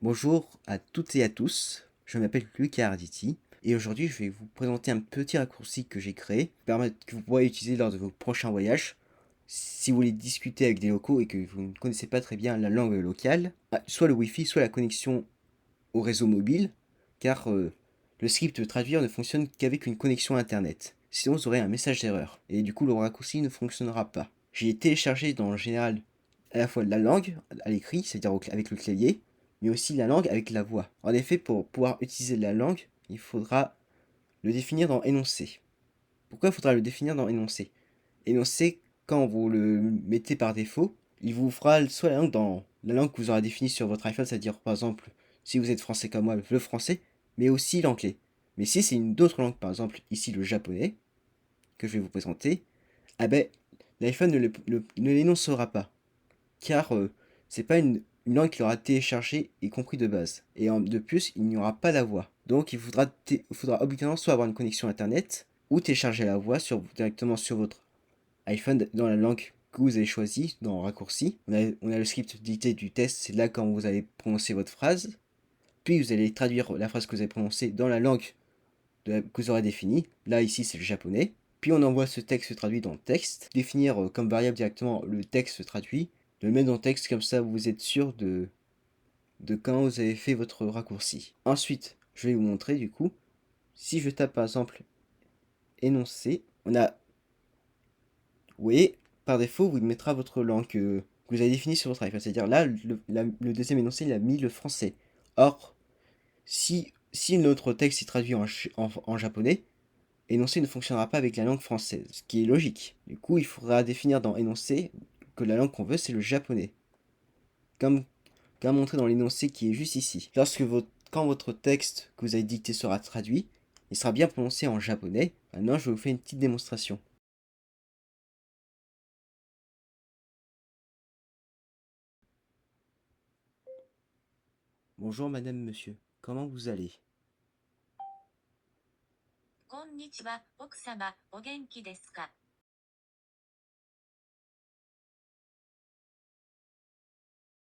Bonjour à toutes et à tous, je m'appelle Lucas Arditi et aujourd'hui je vais vous présenter un petit raccourci que j'ai créé que vous pourrez utiliser lors de vos prochains voyages. Si vous voulez discuter avec des locaux et que vous ne connaissez pas très bien la langue locale, soit le Wi-Fi, soit la connexion au réseau mobile, car le script de traduire ne fonctionne qu'avec une connexion Internet. Sinon vous aurez un message d'erreur et du coup le raccourci ne fonctionnera pas. J'ai téléchargé dans le général à la fois la langue à l'écrit, c'est-à-dire avec le clavier, mais aussi la langue avec la voix. En effet, pour pouvoir utiliser la langue, il faudra le définir dans énoncé. Pourquoi il faudra le définir dans énoncé? Énoncé, quand vous le mettez par défaut, il vous fera soit la langue dans la langue que vous aurez définie sur votre iPhone, c'est-à-dire par exemple, si vous êtes français comme moi, le français, mais aussi l'anglais. Mais si c'est une autre langue, par exemple ici le japonais, que je vais vous présenter, ah ben l'iPhone ne l'énoncera pas car c'est pas une langue qu'il aura téléchargée et compris de base. Et de plus, il n'y aura pas la voix. Donc il faudra obligatoirement soit avoir une connexion internet ou télécharger la voix directement sur votre iPhone dans la langue que vous avez choisie dans raccourci. On a le script dicté du test, c'est là quand vous allez prononcer votre phrase. Puis vous allez traduire la phrase que vous avez prononcée dans la langue que vous aurez définie. Là, ici, c'est le japonais. Puis on envoie ce texte traduit dans le texte. Définir comme variable directement le texte traduit. De le mettre dans le texte, comme ça vous êtes sûr de quand vous avez fait votre raccourci. Ensuite, je vais vous montrer du coup. Si je tape par exemple énoncé, on a. Vous voyez, par défaut, vous mettra votre langue que vous avez définie sur votre iPhone. C'est-à-dire là, le deuxième énoncé, il a mis le français. Or, si notre texte est traduit en japonais, énoncé ne fonctionnera pas avec la langue française, ce qui est logique. Du coup, il faudra définir dans énoncé que la langue qu'on veut, c'est le japonais. Comme, comme montré dans l'énoncé qui est juste ici. Quand votre texte que vous avez dicté sera traduit, il sera bien prononcé en japonais. Maintenant, je vais vous faire une petite démonstration. Bonjour madame, monsieur. Comment vous allez? こんにちは、奥様、お元気ですか